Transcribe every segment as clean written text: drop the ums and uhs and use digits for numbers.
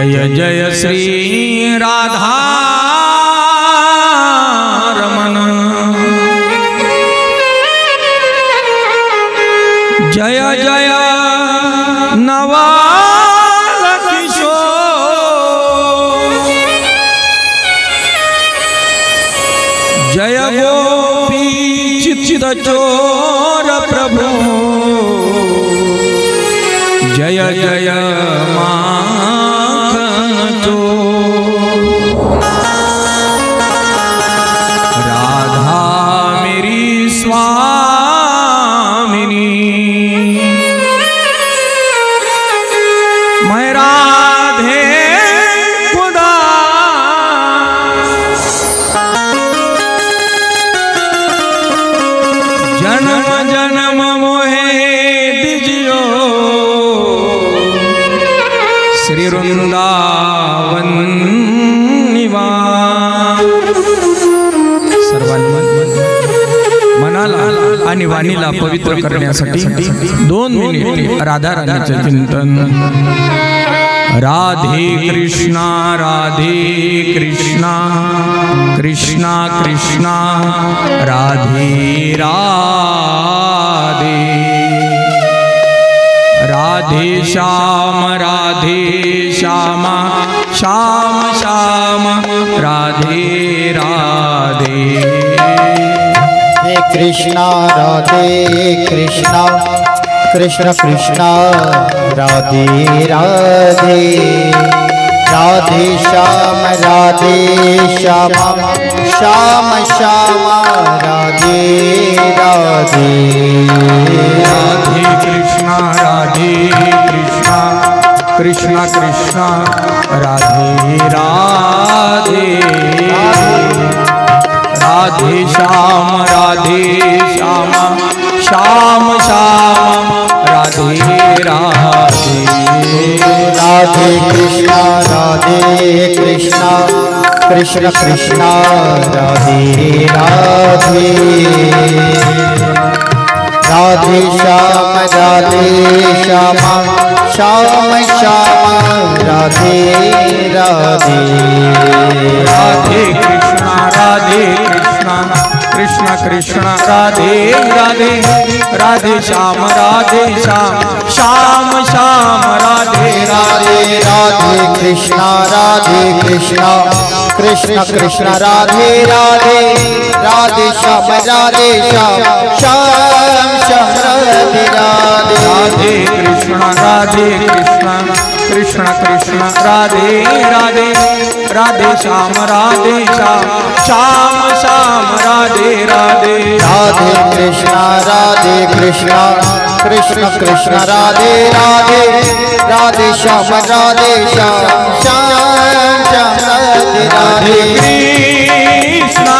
जय जय श्री राधा रमन, जय जय नवाल किशोर, जय गोपी चित्त चोर प्रभु, जय जय माखन चोर। राधा मेरी स्वामिनी, मैं राधे खुदा, जन्म जन्म मोहे दिजियो श्री वृंदावन निवास। सर्वांनी मनाला आणि वाणीला पवित्र करण्यासाठी 2 मिनिटे राधा राणीचे चिंतन। राधे कृष्णा कृष्णा कृष्णा राधे राधे, राधे श्याम श्याम श्याम राधे राधे। हे कृष्णा राधे कृष्णा कृष्ण कृष्णा राधे राधे, राधे श्याम श्याम श्याम श्याम राधे राधे। राधे कृष्णा कृष्णा कृष्णा राधे राधे, राधे श्याम श्याम श्याम राधे राधे। राधे कृष्णा कृष्ण कृष्णा राधे राधे, राधे श्याम श्याम श्याम श्याम राधे राधे। राधे कृष्णा कृष्ण कृष्ण राधे राधे, राधे श्याम श्याम श्याम राधे राधे। राधे कृष्णा कृष्ण कृष्ण राधे राधे, राधे श्याम श्याम श्याम राधे राधे। राधे कृष्णा कृष्ण कृष्ण राधे राधे, राधे श्याम श्याम श्याम राधे राधे। राधे कृष्णा कृष्ण कृष्ण राधे राधे, राधे श्याम श्याम श्याम राधे राधे। कृष्णा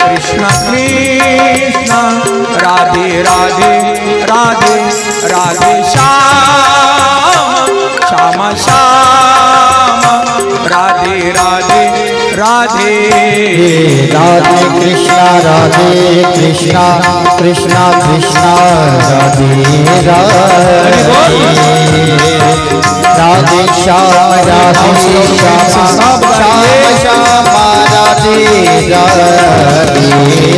कृष्ण कृष्ण राधे राधे राधे, राधे श्याम श्याम श्याम राधे राधे राधे। राधे कृष्णा कृष्ण कृष्ण राधे राधे, राधे श्याम श्याम श्याम राधे राधे।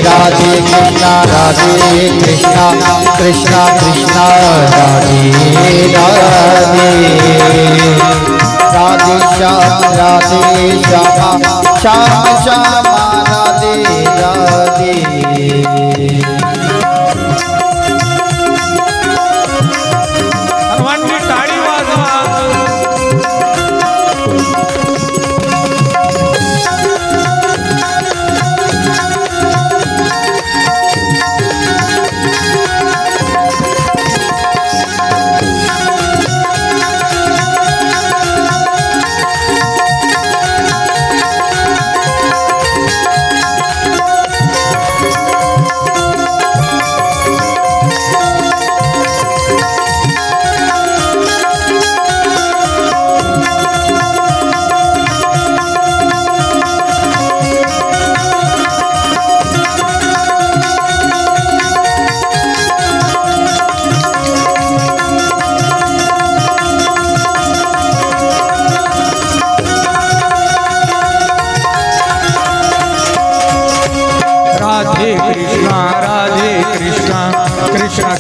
राधे कृष्णा कृष्ण कृष्ण राधे राधे, राधे श्याम श्याम श्याम राधे राधे। सर्वांनी टाळी वाजवा।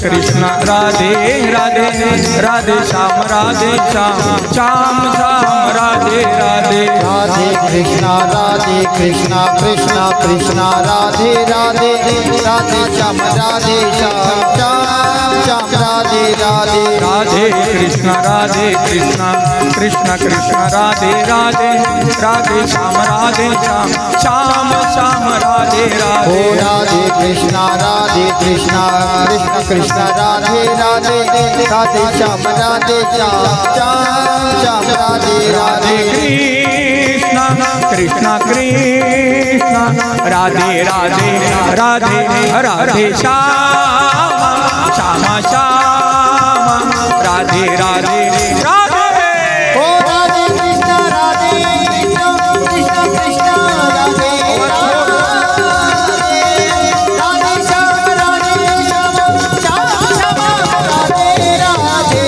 कृष्ण राधे राधे राधे श्याम राधे श्याम श्याम श्याम राधे राधे राधे कृष्णा कृष्णा कृष्णा राधे राधे राधे श्याम राधे श्याम श्याम श्याम राधे राधे राधे कृष्ण कृष्ण कृष्ण राधे राधे राधे श्याम श्याम श्याम राधे राधे ओ राधे कृष्णा कृष्ण कृष्ण राधे राधे राधे श्याम श्याम श्याम राधे राधे कृष्ण कृष्ण राधे राधे राधे राधे श्याम श्याम श्याम राधे राधे राधे ओ राधे कृष्णा कृष्ण कृष्ण राधे राधे श्याम श्याम राधे राधे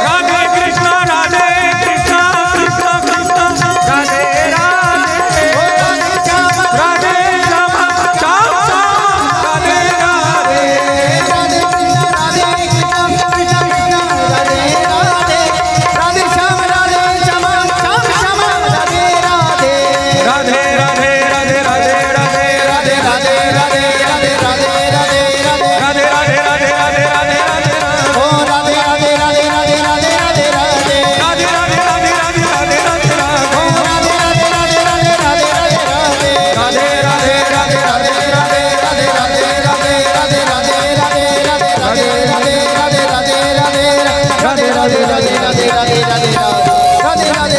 राधे कृष्ण राधे कृष्ण कृष्ण कृष्ण राधे राधे राधे श्याम श्याम राधे राधे राधे राधे राधे राधे राधे राधे राधे राधे राधे राधे राधे राधे राधे राधे राधे राधे ओ राधे राधे राधे राधे राधे राधे राधे राधे राधे राधे राधे राधे राधे ओ राधे राधे राधे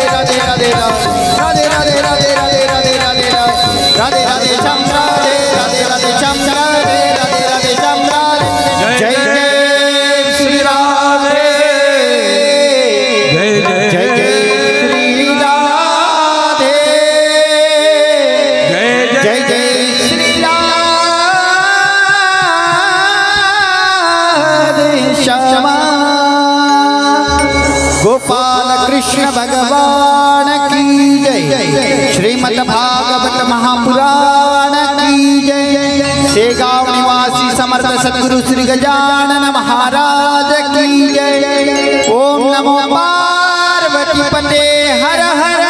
राधे राधे राधे राधे राधे राधे राधे राधे गोपाल कृष्ण भगवान की जय। श्रीमद् भागवत महापुराण की जय। शेगांव निवासी समर्थ सद्गुरु श्री गजानन महाराज की जय। ओम नमो पार्वती पते हर हर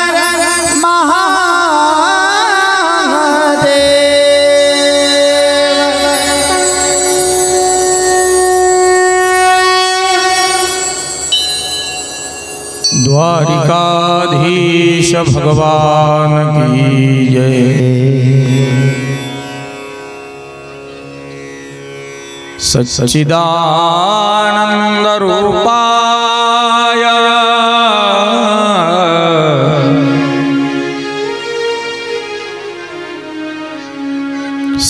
द्वारिकाधीश भगवान की जय। सच्चिदानंद रूपाय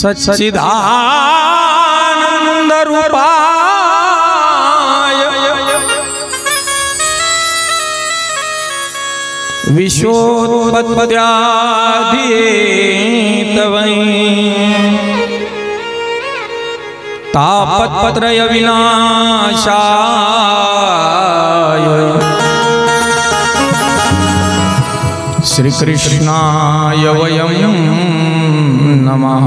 सच्चिदानंद रूपाय विश्वोत्पत्त्यादिहेतवै तापत्रय विनाशाय श्री कृष्णाय वयं नमः।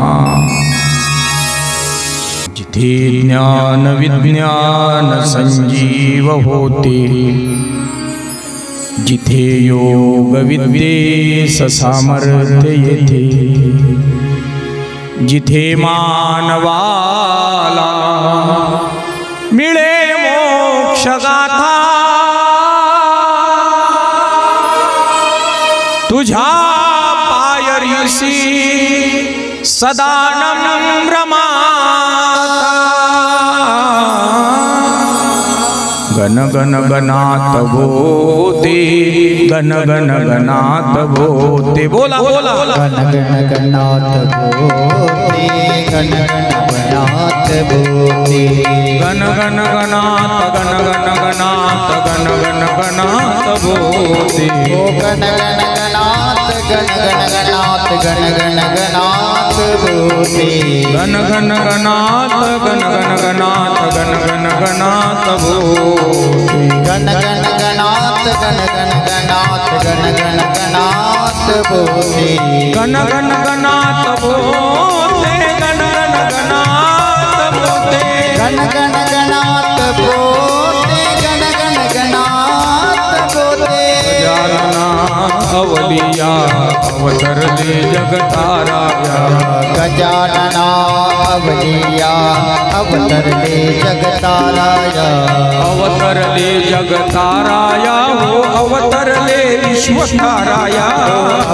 जिथे ज्ञान विज्ञान संजीव होते, जिथे योग विद्येस सामर्थ्य येथे, जिथे मानवाला मिळे मोक्ष गाथा, तुझ्या पायरीसी सदा नम्र माता। गण गण गणात बोते, गण गण गणात बोते, बोला बोला गण गण गणात बोते, गण गण गणात बोते, गण गण गणात, गण गण गणात, गण गण गणात बोते। ओ गण गण गणात, गण गण गणात, गण गण गणात बोते, गण गण गणात, गण गण गणात, गण गण गणात बोते। गण गण गणात, गण गण गणात, गण गण गणात बोते, गण गण गणात बोते, गण गण गणात बोते, गण गण गण गणात बोते गण गण गणात बोते गजानना अवलिया अवतरले जगताराया गजानना अवलिया अवतरले जगताराया अवतरले जगताराया वो अवतरले विश्वताराया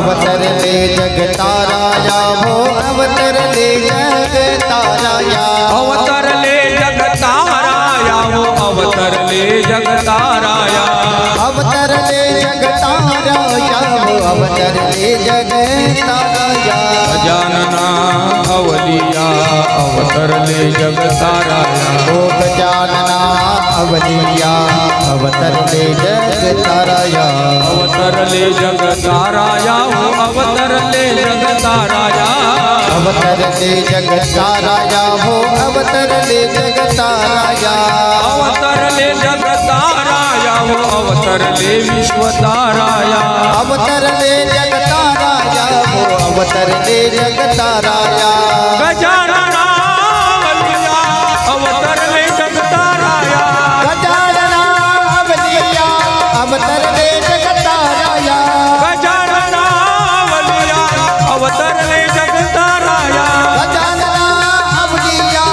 अवतरले जगताराया वो अवतरले जगताराया अवतरले जगताराया वो अवतरले जगताराया अवतरले जगताराया वो अवतरले जगताराया गजानना अवलिया अवतरले जगताराया ओ गजानना अवलिया अवतरले जगताराया अवतरले जगताराया वो अवतरले जगताराया अवतरले जगताराया वो अवतरले जगताराया अवतरले जगताराया वो अवतरले विश्वताराया अवतरले जगताराया वो अवतरले जगताराया गजानना अवलिया अवतरले जगताराया गजानना अवलिया अवतरले जगताराया गजानना अवलिया अवतरले जगताराया गजानना अवलिया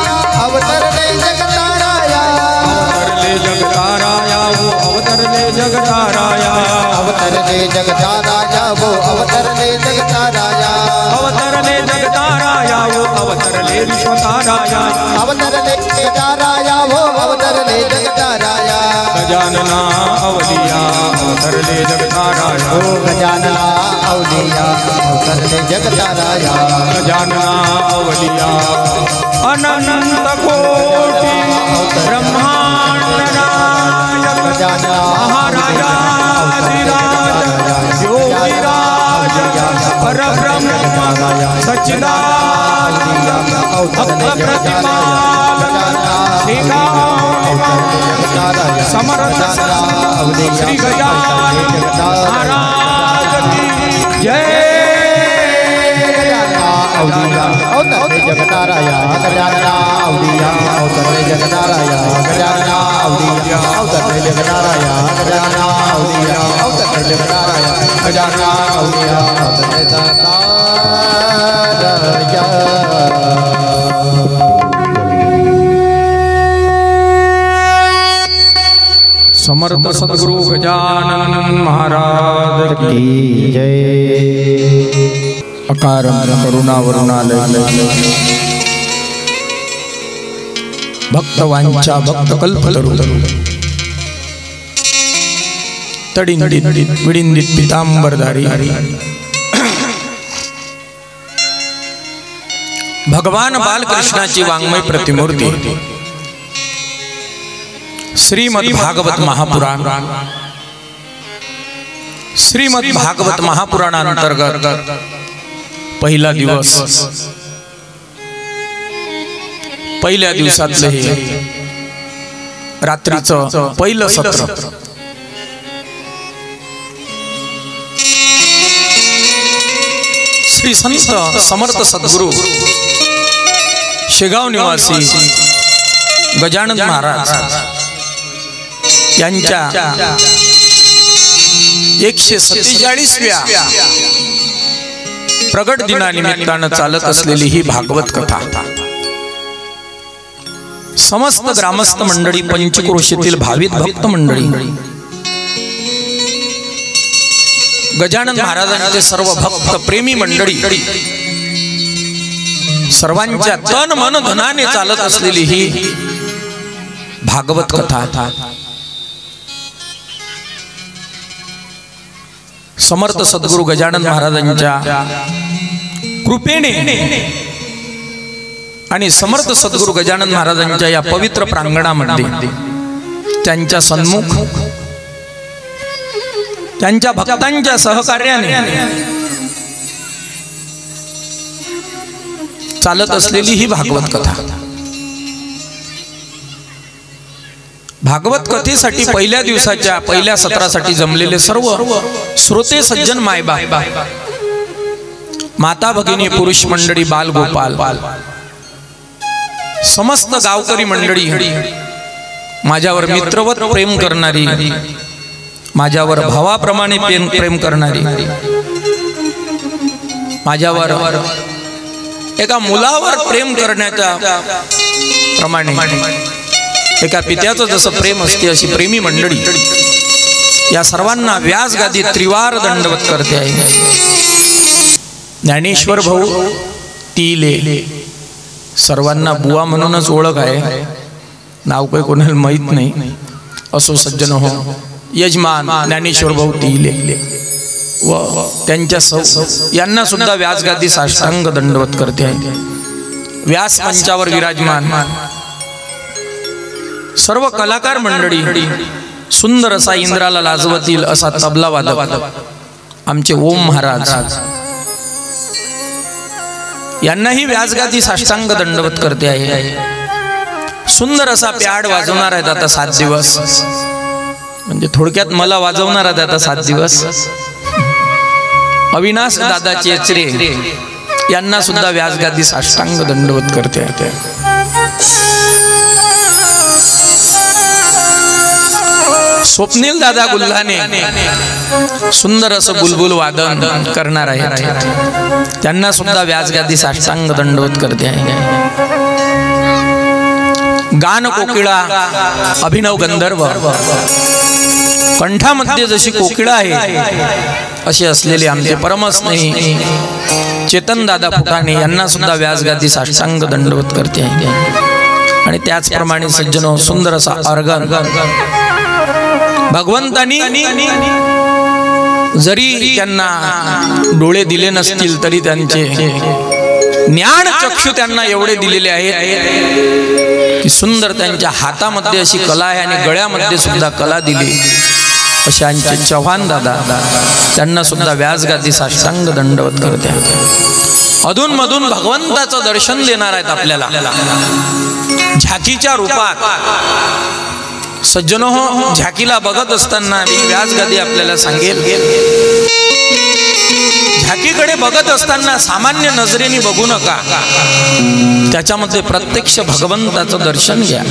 अवतरले जगताराया अवतरले जगताराया वो अवतरले जगताराया अवतरले जगताराया वो अवतरले जगताराया अवतरले जगताराया वो अवतरले विश्वताराया अवतरले जगताराया वो अवतरले जगताराया गजानना अवलिया अवतरले जगताराया ओ गजानना अवलिया अवतरले जगताराया गजानना अवलिया अनंत कोटि ब्रह्मांड नायक गजानना महाराजा अधिराज योगिराज परब्रह्म सच्चिदानंद अप्रतिमा समर्थ श्री गजानन महाराज की जय अवतरले जगताराया गजानना अवलिया अवतरले जगताराया गजानना अवलिया अवतरले जगताराया गजानना अवलिया अवतरले जगताराया गजानना अवलिया अवतरले जगताराया समर्थ सद्गुरु गजानन महाराज की जय। अकारं करुणावरुणालय भक्तवांचा भक्तकल्पतरु तडिंदित विडिंदित पीतांबरधारी भगवान बालकृष्णाची वाङ्मय प्रतिमूर्ती श्रीमद् भागवत महापुराण श्रीमद् भागवत महापुराणांतर्गत पहिला दिवस पहिल्या दिवसातले हे रात्रीचं पहिलं सत्र श्री संत समर्थ सद्गुरु शेगाव निवासी गजानन महाराज यांच्या 147व्या प्रगट दिनानिमित्तानं चालत असलेली ही भागवत कथा समस्त ग्रामस्थ मंडळी पंचक्रोशीतील भाविक भक्त मंडळी गजानन महाराजांचे सर्व भक्त प्रेमी मंडळी सर्वांच्या तन मन धनाने चालत असलेली ही भागवत कथा समर्थ सद्गुरु गजानन महाराजांच्या कृपेने आणि समर्थ सद्गुरु गजानन महाराजांच्या या पवित्र प्रांगणामध्ये त्यांच्या सन्मुख त्यांच्या भक्तांच्या सहकार्याने चालत असलेली ही भागवत कथा भागवत कथेसाठी पहिल्या दिवसाच्या पहिल्या सत्रासाठी जमलेले सर्व श्रोते सज्जन मायबाप माता भगिनी पुरुष मंडळी बाल गोपाल समस्त गावकरी मंडळी, माझ्यावर मित्रवत प्रेम करणारी, माझ्यावर भावाप्रमाणे प्रेम करणारी, माझ्यावर एका मुलावर प्रेम करण्याच्या प्रमाणे एका पित्याचं जसं प्रेम असते अशी प्रेमी मंडळी, या सर्वांना व्यास गादी त्रिवार दंडवत करते आहे. ज्ञानेश्वर भाऊ तिले, सर्वांना बुवा म्हणूनच ओळख आहे, नाव काही कोणाला माहीत नाही. असो सज्जन हो, यजमान ज्ञानेश्वर भाऊ तिले व त्यांच्या यांना सुद्धा व्यासगादी साष्टांग दंडवत करते आहे. व्यास मंचावर विराजमान सर्व कलाकार मंडळी, सुंदर असा इंद्राला लाजवतील असा तबला वादक आमचे ओम महाराज, यांनाही व्यासगादी साष्टांग दंडवत करते आहे. सुंदर असा प्याड वाजवणार आहेत आता 7 दिवस, म्हणजे थोडक्यात मला वाजवणार आहेत आता 7 दिवस. अविनाश दादा चेचरे यांना सुद्धा व्यासगादी साष्टांग दंडवत करते आहे. स्वप्नील दादा गुल्हाने सुंदर असं बुलबुल वादन करणार आहेत, त्यांना सुद्धा व्यासगादी साष्टांग दंडवत करते आहे. गान कोकिळा अभिनव गंधर्व, कंठामध्ये जशी कोकिळा आहे असे असलेले आमचे परमस्नेही चेतन दादा फुटाणे यांना सुद्धा व्यासगादी साष्टांग दंडवत करते आहे. आणि त्याचप्रमाणे सज्जनो, सुंदर असा ऑर्गन भगवंतानी जरी त्यांना डोळे दिले नसतील तरी त्यांचे ज्ञान चक्षु त्यांना एवढे दिलेले आहेत की सुंदर त्यांच्या हातामध्ये अशी कला आहे आणि गळ्यामध्ये सुद्धा कला दिली. असे आमचे चव्हाण दादा, त्यांना सुद्धा व्यासगादी साष्टांग दंडवत करते. अधून मधून भगवंताचं दर्शन देणार आहेत आपल्याला झाकीच्या रूपात. सज्जनो हो, झाकीला बघत असताना मी व्यासगादी आपल्याला सांगेल, झाकीकडे बघत असताना सामान्य नजरेने बघू नका, त्याच्यामध्ये प्रत्यक्ष भगवंताचं दर्शन घ्या.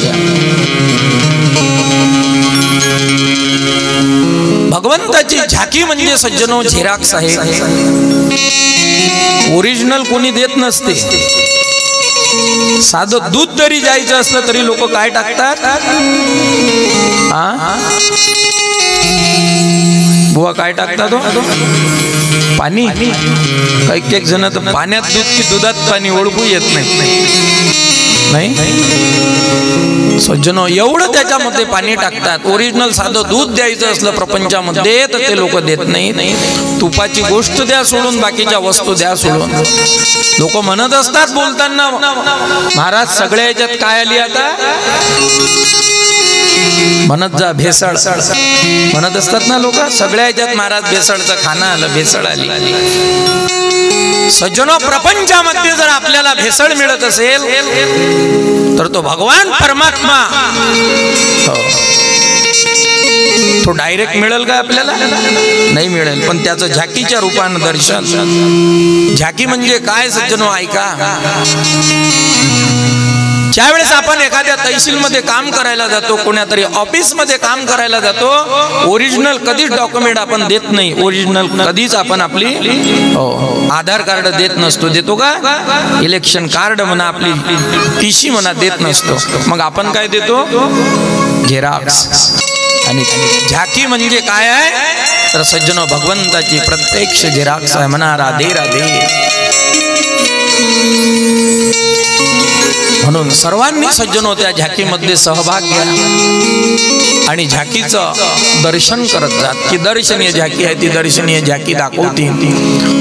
भगवंताची झाकी म्हणजे सज्जनो झेरॉक्स आहे, ओरिजिनल कोणी देत नसते. साधं दूध जरी जायचं असलं तरी लोक काय टाकतात, बुवा काय टाकतात, पाणी. काही जण तर पाण्यात दूध की दुधात पाणी ओळखू येत नाही. सज्जनो, एवढं त्याच्यामध्ये पाणी टाकतात. ओरिजिनल साधं दूध द्यायचं असलं प्रपंचामध्ये तर ते लोक देत नाही. तुपाची गोष्ट द्या सोडून, बाकीच्या वस्तू द्या सोडून. लोक म्हणत असतात बोलताना, महाराज सगळ्या याच्यात काय आली आता, म्हणत जा भेसळ, म्हणत असतात ना लोक. सगळ्या याच्यात महाराज भेसळचं खाणं आलं, भेसळ आली. सज्जनो, प्रपंचामध्ये जर आपल्याला भेसळ मिळत असेल तर तो भगवान परमात्मा तो डायरेक्ट मिळेल का आपल्याला? नाही मिळेल. पण त्याचं झाकीच्या रूपानं दर्शन. झाकी म्हणजे काय सज्जनो, ऐका. ज्यावेळेस आपण एखाद्या तहसीलमध्ये काम करायला जातो, कोणातरी ऑफिसमध्ये काम करायला जातो, ओरिजिनल कधीच डॉक्युमेंट आपण देत नाही. ओरिजिनल कधीच आपण आपली आधार कार्ड देत नसतो. देतो का? इलेक्शन कार्ड म्हणा, आपली टीसी म्हणा, देत नसतो. मग आपण काय देतो? झेरॉक्स. आणि झाकी म्हणजे काय आहे तर सज्जनो, भगवंताची प्रत्यक्ष झेरॉक्स आहे. म्हणा राधे राधे. म्हणून सर्वांनी सज्जनो त्या झाकीमध्ये सहभाग घ्या आणि झाकीचं दर्शन करत जात. की दर्शनीय झाकी आहे, ती दर्शनीय झाकी दाखवती.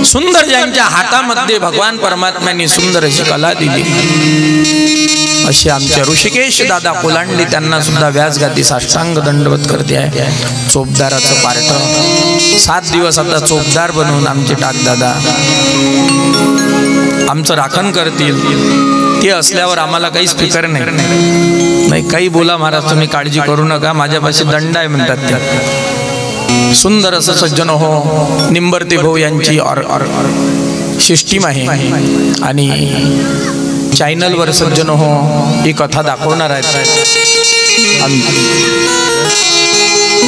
सुंदर ज्यांच्या हातामध्ये भगवान परमात्म्यांनी सुंदर अशी कला दिली, असे आमच्या ऋषिकेश दादा कोलांडे, त्यांना सुद्धा व्यासगादी साष्टांग दंडवत करते आहे. चोपदाराचं पार्ट 7 दिवस आता चोपदार बनवून आमचे टाक दादा आमचं राखण करतील. ते असल्यावर आम्हाला काहीच फिकर नाही. काही बोला महाराज, तुम्ही काळजी करू नका, माझ्यापाशी दंड आहे म्हणतात ते. सुंदर असं सज्जन हो, निंबर्ते भाऊ यांची सिस्टीम आहे. आणि चॅनलवर सज्जन हो ही कथा दाखवणार आहेत.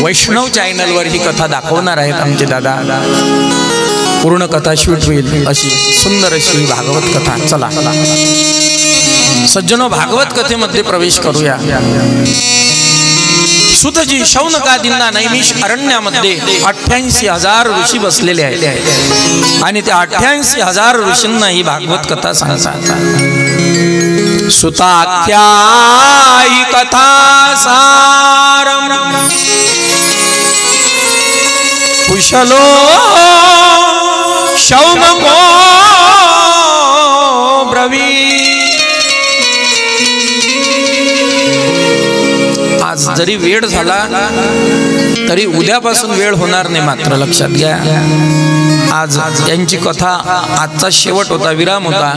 वैष्णव चॅनलवर ही कथा दाखवणार आहेत आमचे दादा. पूर्ण कथा शूट होईल अशी सुंदर अशी भागवत कथा. चला सज्जनो, भागवत कथेमध्ये प्रवेश करूया. सुतजी शौनकादींना नैमिष अरण्यामध्ये 88,000 ऋषी बसलेले आहेत आणि त्या 88,000 ऋषींना ही भागवत कथा सांगतात. सुताख्यायी कथा सारम कुशलो शौनको ब्रवी. आज जरी वेळ झाला तरी उद्यापासून वेळ होणार नाही, मात्र लक्षात घ्या. आज यांची कथा आजचा शेवट होता, विराम होता.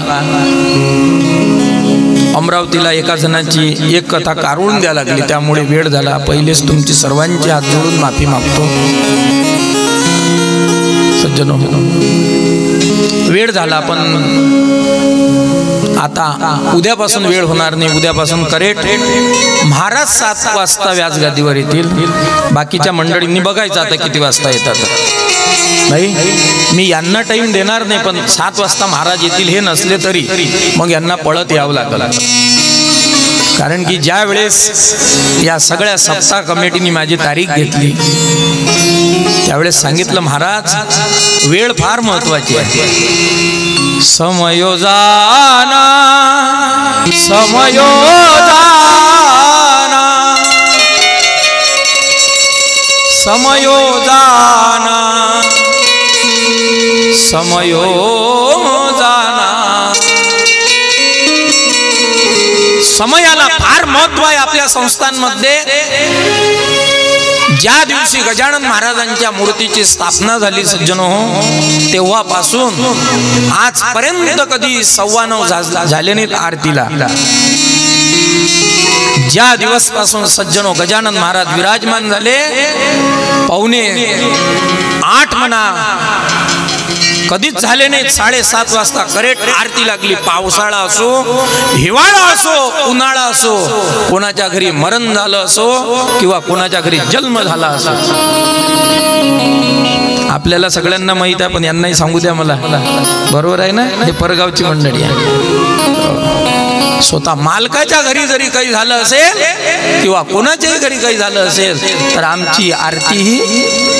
अमरावतीला एका जणाची एक कथा काढून द्या लागली, त्यामुळे वेळ झाला. पहिलेच तुमची सर्वांची हात जोडून माफी मागतो सज्जनो. वेळ झाला पण आता उद्यापासून वेळ होणार नाही. उद्यापासून करेक्ट महाराज 7 वाजता व्यासगादीवर येतील. बाकीच्या मंडळींनी बघायचं आता किती वाजता येतात. नाही, मी यांना टाइम देणार नाही, पण 7 वाजता महाराज येतील हे नसले तरी मग यांना पळत यावं लागलं. कारण की ज्या वेळेस या सगळ्या सप्ताह कमिटीने माझी तारीख घेतली त्यावेळेस सांगितलं, महाराज वेळ फार महत्वाची आहे. समयोजाना समयोजाना समयोजाना समयोजाना. समयाला फार महत्व आहे आपल्या संस्थांमध्ये. ज्या दिवशी गजानन महाराजांच्या मूर्तीची स्थापना झाली सज्जनो, तेव्हापासून आजपर्यंत कधी 9:15 झाले नाहीत आरतीला. ज्या दिवसपासून सज्जनो गजानन महाराज विराजमान झाले, 7:45 म्हणा, कधीच झाले नाहीत. 7:30 वाजता करेक्ट आरती लागली. पावसाळा असो, हिवाळा असो, उन्हाळा असो, कोणाच्या घरी मरण झालं असो किंवा कोणाच्या घरी जन्म झाला असो. आपल्याला सगळ्यांना माहित आहे, पण यांनाही सांगू द्या मला. बरोबर आहे ना, हे परगावची मंडळी आहे. स्वतः मालकाच्या घरी जरी काही झालं असेल किंवा कोणाच्याही घरी काही झालं असेल तर आमची आरती ही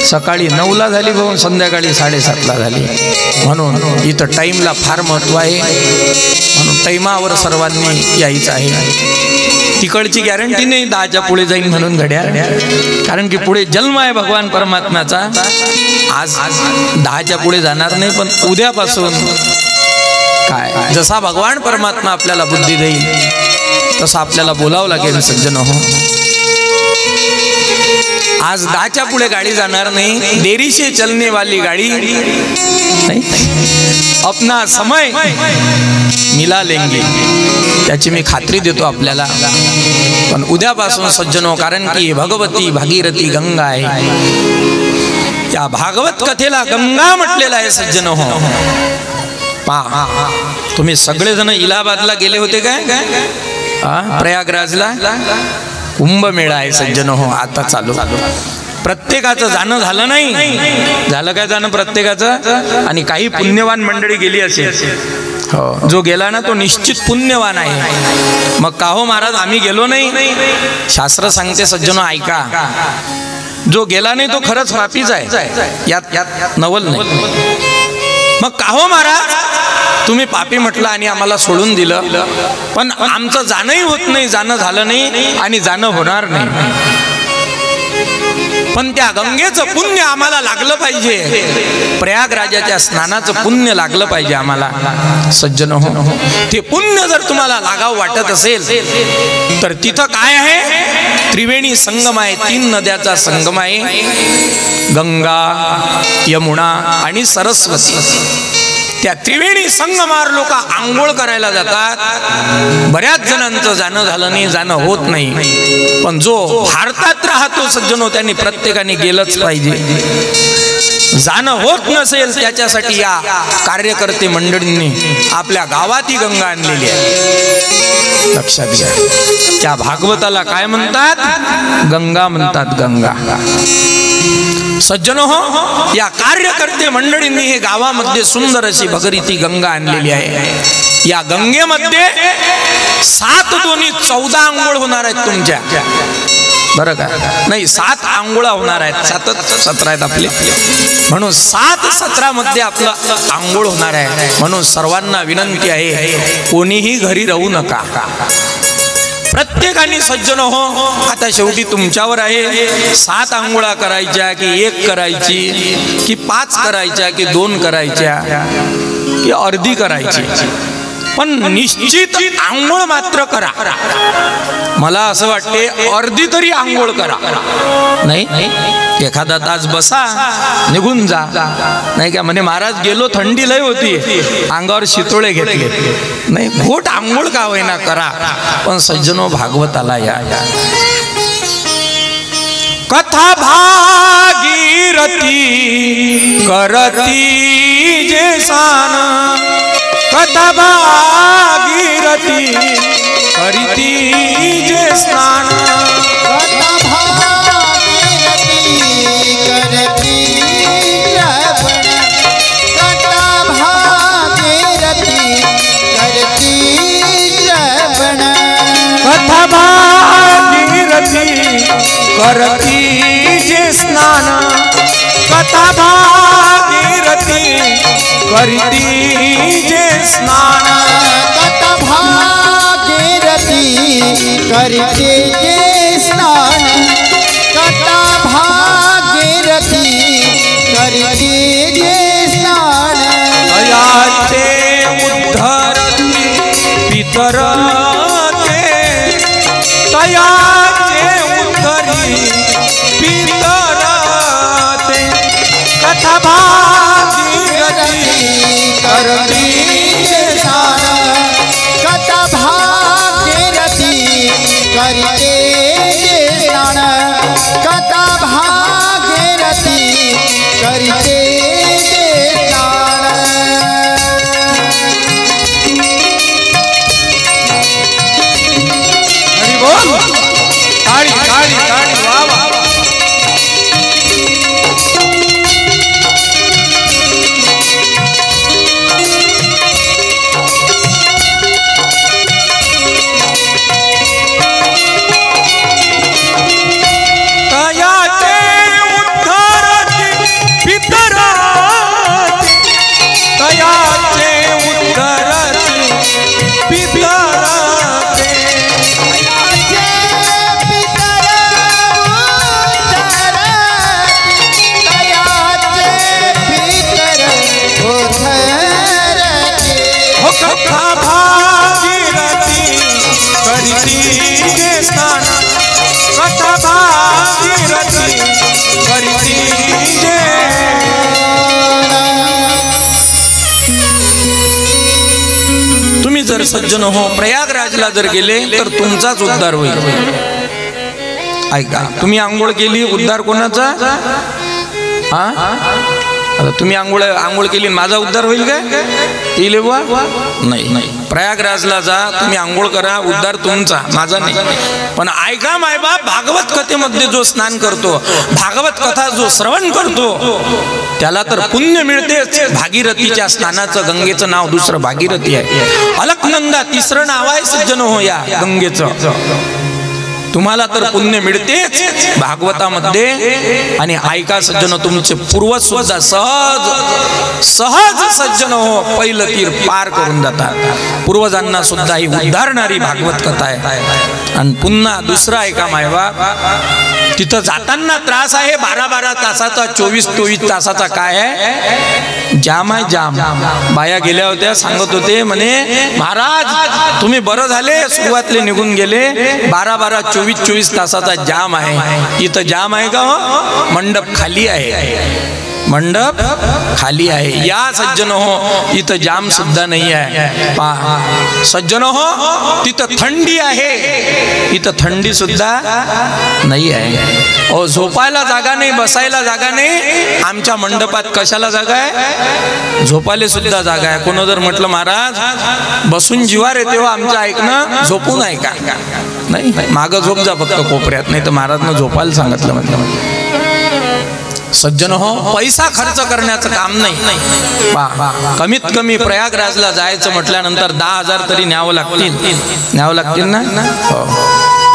सकाळी 9ला झाली, भाऊ संध्याकाळी 7:30ला झाली. म्हणून इथं टाईमला फार महत्व आहे. म्हणून टाईमावर सर्वांनी यायचं आहे. तिकडची गॅरंटी नाही 10च्या पुढे जाईन म्हणून घड्याळ, कारण की पुढे जन्म आहे भगवान परमात्म्याचा. आज 10च्या पुढे जाणार नाही, पण उद्यापासून काय जसा भगवान परमात्मा आपल्याला बुद्धी देईल तसं आपल्याला बोलावं लागेल सज्जन हो. आज 10च्या पुढे गाडी जाणार नाही. देरी से चलने वाली गाडी नहीं, अपना समय मिला लेंगे, त्याची मी खात्री देतो आपल्याला. पण उद्यापासून सज्जन हो, कारण की भगवती भागीरथी गंगा आहे. त्या भागवत कथेला गंगा म्हटलेला आहे सज्जन हो. पहा, तुम्ही सगळेजण इलाहाबादला गेले होते काय? प्रयागराजला कुंभमेळा आहे सज्जन हो, आता चालू. प्रत्येकाचं जाणं झालं नाही. झालं काय जाणं प्रत्येकाचं? आणि काही पुण्यवान मंडळी गेली असेल. हो, जो गेला ना तो निश्चित पुण्यवान आहे. मग का हो महाराज आम्ही गेलो नाही? शास्त्र सांगते सज्जनो ऐका, जो गेला नाही तो खरंच पापीच आहे, यात नवल नाही. मग का हो महाराज तुम्ही पापी म्हटलं आणि आम्हाला सोडून दिलं, पण आमचं जाणंही होत नाही, जाणं झालं नाही आणि जाणं होणार नाही. पण त्या गंगेचं पुण्य आम्हाला लागलं पाहिजे, प्रयागराजाच्या स्नानाचं पुण्य लागलं पाहिजे आम्हाला सज्जन हो. ते पुण्य जर तुम्हाला लागावं वाटत असेल तर तिथं काय आहे? त्रिवेणी संगम आहे, 3 नद्याचा संगम आहे, गंगा, यमुना आणि सरस्वती. त्या त्रिवेणी संगमावर लोक आंघोळ करायला जातात. बऱ्याच जणांचं जाणं झालं नाही, जाणं होत नाही. पण जो भारतात राहतो सज्जनो, त्यांनी प्रत्येकाने गेलंच पाहिजे. जाणं होत नसेल त्याच्यासाठी या कार्यकर्ते मंडळींनी आपल्या गावात ही गंगा आणलेली आहे. लक्षात घ्या. त्या भागवताला काय म्हणतात? गंगा म्हणतात. गंगा. सज्जनो हो, या कार्यकर्ते मंडळींनी हे गावामध्ये सुंदर अशी भगीरथी गंगा आणलेली आहे. या गंगेमध्ये 7 दोन्ही 14 आंघोळ होणार आहेत तुमच्या. बरं का? नाही, 7 आंघोळा होणार आहेत. 7 17 आहेत आपले, म्हणून 7 17 मध्ये आपलं आंघोळ होणार आहे. म्हणून सर्वांना विनंती आहे, कोणीही घरी राहू नका. प्रत्येकाने सज्जन हो, आता शेवटी तुमच्यावर आहे. 7 आंघोळा करायच्या की 1 करायची, की 5 करायच्या, की 2 करायच्या, की अर्धी करायची, पण निश्चित आंघोळ मात्र करा. मला असं वाटते अर्धी तरी आंघोळ करा. नाही, एखादा तास बसा, निघून जा. नाही का म्हणे महाराज गेलो, थंडी लय होती, अंगावर शितोळे घेतले. नाही, घोट आंघोळ का होईना करा. पण सज्जनो, भागवताला या. कथा भागीरथी करती जे सान, कथा भागीरथी करीती जे स्नान, कथा भागीरथी करती श्रवण, कथा भागीरथी करती श्रवण, कथा भागीरथी करती जे स्नान, कथा भागीरथी करीती जे स्नान, कथा भागीरथी करते जे स्नान, कथा भागीरथी करते जे स्नान, तयाचे उद्धरती पितर ते, तयाचे उद्धरी पितर ते, कथा भागीरथी करती जे स्नान, कथा भागीरथी करते जे स्नान, कथा भागीरथी करते जे स्नान. हरी बोल. ताड़ी ताड़ी ताड़ी, वाह वाह. तुम्ही जर सज्जन हो प्रयागराजला जर गेले तर तुमचाच उद्धार होईल. ऐका, तुम्ही आंघोळ केली, उद्धार कोणाचा? हा, आता तुम्ही आंघोळ केली, माझा उद्धार होईल काय? येईल बुवा? नाही. प्रयागराजला जा, तुम्ही आंघोळ करा, उद्धार तुमचा, माझा नाही. पण ऐका मायबाप, भागवत कथेमध्ये जो स्नान करतो, भागवत कथा जो श्रवण करतो, त्याला तर पुण्य मिळतेच. भागीरथीच्या स्नानाचं, गंगेचं नाव दुसरं भागीरथी आहे. अलकनंदा तिसरं नाव आहे सज्जन हो या गंगेचं. तुम्हाला तर पुण्य मिळतेच भागवतामध्ये. आणि ऐका सज्जन, तुमचे पूर्वज सुद्धा सहज सज्जन हो पहिलं तीर पार करून जातात. पूर्वजांना सुद्धा ही उद्धारणारी भागवत कथा आहे. आणि पुन्हा दुसरं ऐका मायबाप, तिथं जाताना त्रास आहे 12-12 तासाचा, 24-24 तासाचा. काय आहे? जाम आहे, जाम. बाया गेल्या होत्या, सांगत होते म्हणे महाराज तुम्ही बरं झाले, सुरुवातले निघून गेले, 12-12 24-24 तासाचा जाम आहे. इथं जाम आहे का हो? मंडप खाली आहे. मंडप खाली आहे. या सज्जन हो, इथं जाम सुद्धा नाही आहे. पहा सज्जन हो, तिथं थंडी आहे, इथं थंडी सुद्धा नाही आहे. ओ झोपायला जागा नाही, बसायला जागा नाही. आमच्या मंडपात कशाला जागा आहे? झोपायला सुद्धा जागा आहे. कोण जर म्हटलं महाराज बसून जीवार येते हो आमचं ऐकणं, झोपून ऐका. नाही, मागं झोप जा फक्त कोपऱ्यात. नाही तर महाराजनं झोपायला सांगितलं म्हटलं. सज्जन हो, पैसा खर्च करण्याचं काम नाही. कमीत कमी प्रयागराजला जायचं म्हटल्यानंतर 10,000 तरी न्यावं लागतील ना.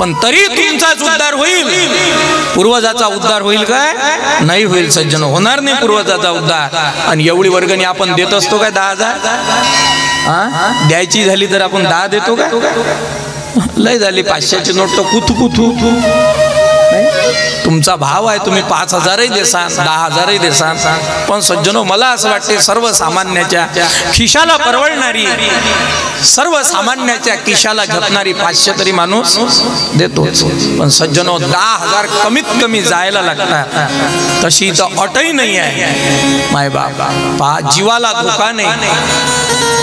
पण तरी तुमचाच उद्धार होईल, पूर्वजाचा उद्धार होईल काय? नाही होईल सज्जन, होणार नाही पूर्वजाचा उद्धार. आणि एवढी वर्गणी आपण देत असतो काय? 10,000 द्यायची झाली तर आपण 10 देतो काय? लय झाली 500ची नोट तर कुथू. तुमचा भाव आहे, तुम्ही 5,000ही देसान, 10,000ही देसान. पण सज्जनो, मला असं वाटते सर्वसामान्याच्या खिशाला परवडणारी, सर्वसामान्याच्या खिशाला झेपणारी 500 तरी माणूस देतो. पण सज्जनो, 10,000 कमीत कमी जायला लागतात. तशी तर अटही नाही आहे. माय बाबा, जीवाला धोका नाही.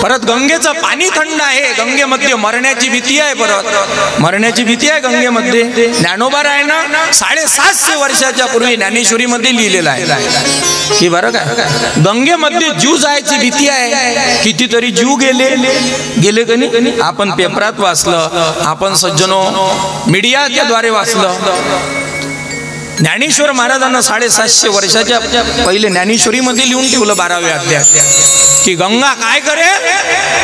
परत गंगेचं पाणी थंड आहे, गंगेमध्ये मरण्याची भीती आहे. परत मरण्याची भीती आहे गंगेमध्ये. ज्ञानोबा आहे ना, 750 वर्षाच्या पूर्वी ज्ञानेश्वरीमध्ये लिहिलेलं आहे की बरं काय, गंगेमध्ये जीव जायची भीती आहे. कितीतरी जीव गेले कनी. आपण पेपरात वाचलं, आपण सज्जनो मीडियाच्या द्वारे वाचलं. ज्ञानेश्वर महाराजांना 750 वर्षाच्या पहिले ज्ञानेश्वरीमध्ये लिहून ठेवलं 12व्या अध्यायात की गंगा काय करे?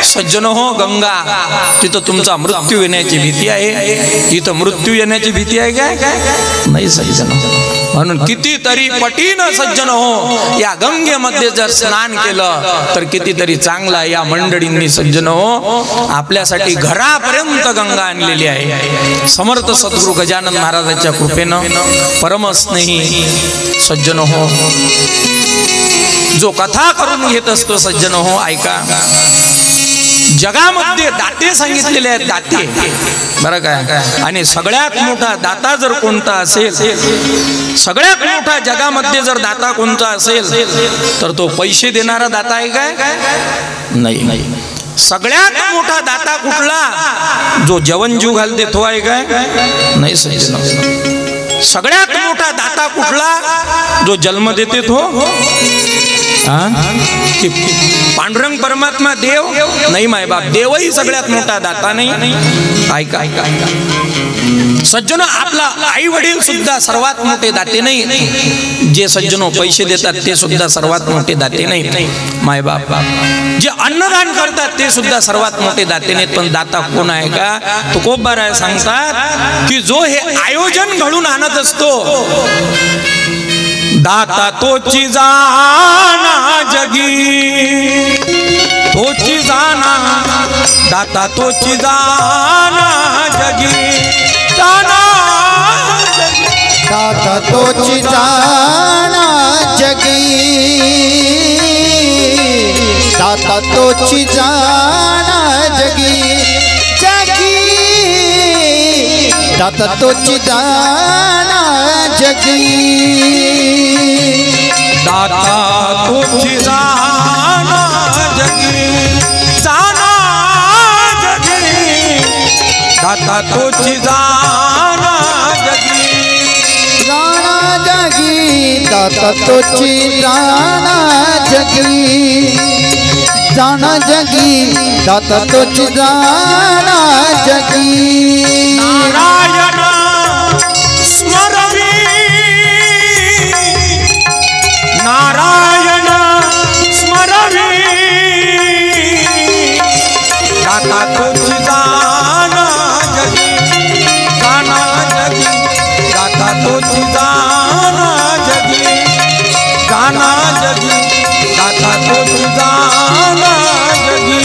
सज्जन हो, गंगा तिथं तुमचा मृत्यू येण्याची भीती आहे. तिथं मृत्यू येण्याची भीती आहे काय? नाही सज्जन. म्हणून कितीतरी पटीनं सज्जन हो, या गंगेमध्ये जर स्नान केलं तर कितीतरी चांगला. या मंडळींनी सज्जन हो आपल्यासाठी घरापर्यंत गंगा आणलेली आहे. समर्थ सद्गुरू गजानन महाराजांच्या कृपेनं परमस्नेही सज्जन हो, जो कथा करून घेत असतो सज्जन हो, ऐका. जगामध्ये दाते सांगितलेले आहेत, दाते बरं काय. आणि सगळ्यात मोठा दाता जर कोणता असेल, सगळ्यात मोठा जगामध्ये जर दाता कोणता असेल तर तो पैसे देणारा दाता आहे काय? नाही. सगळ्यात मोठा दाता कुठला? जो जेवण जीव घालते तो आहे काय? नाही सज्जन. सगळ्यात मोठा दाता कुठला? जो जन्म देते तो. पांडुरंग परमात्मा देव नाही माय बाप, देवही सगळ्यात मोठा दाता नाही. ऐका सज्जनो, आपला आई वडील सुद्धा सर्वात मोठे दाते नाही. जे सज्जनो पैसे देतात ते सुद्धा सर्वात मोठे दाते नाही माय बाप. जे अन्नदान करतात ते सुद्धा सर्वात मोठे दाते नाहीत. पण दाता कोण आहे का? तुकोबाराय सांगतात की जो हे आयोजन घडून आणत असतो, दाता तोची जाना जगी, तोची जाना, दाता तोची जाना जगी, जाना जगी, दाता तोची जाना जगी, दाता तोची जाना जगी, जगी, दाता तोची जाना जगी, दाता तोची जाना जगी, जाना जगी, दाता तोची जाना जगी, जाना जगी, दाता तोची जाना जगी, जाना जगी, दाता तोची जाना जगी. नारायण स्मरवी, नारायण स्मरवी, दाता तोची जाना जगी, जाना जगी, दाता तोची जाना जगी, जाना जगी, दाता तोची जाना जगी.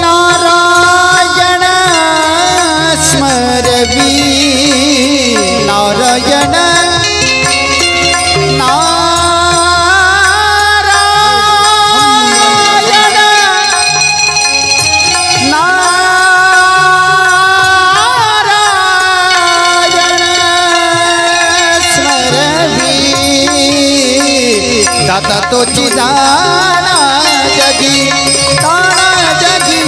नारायण स्मरवी, नारायण, दाता तोची जाणा जगी जाणा जगी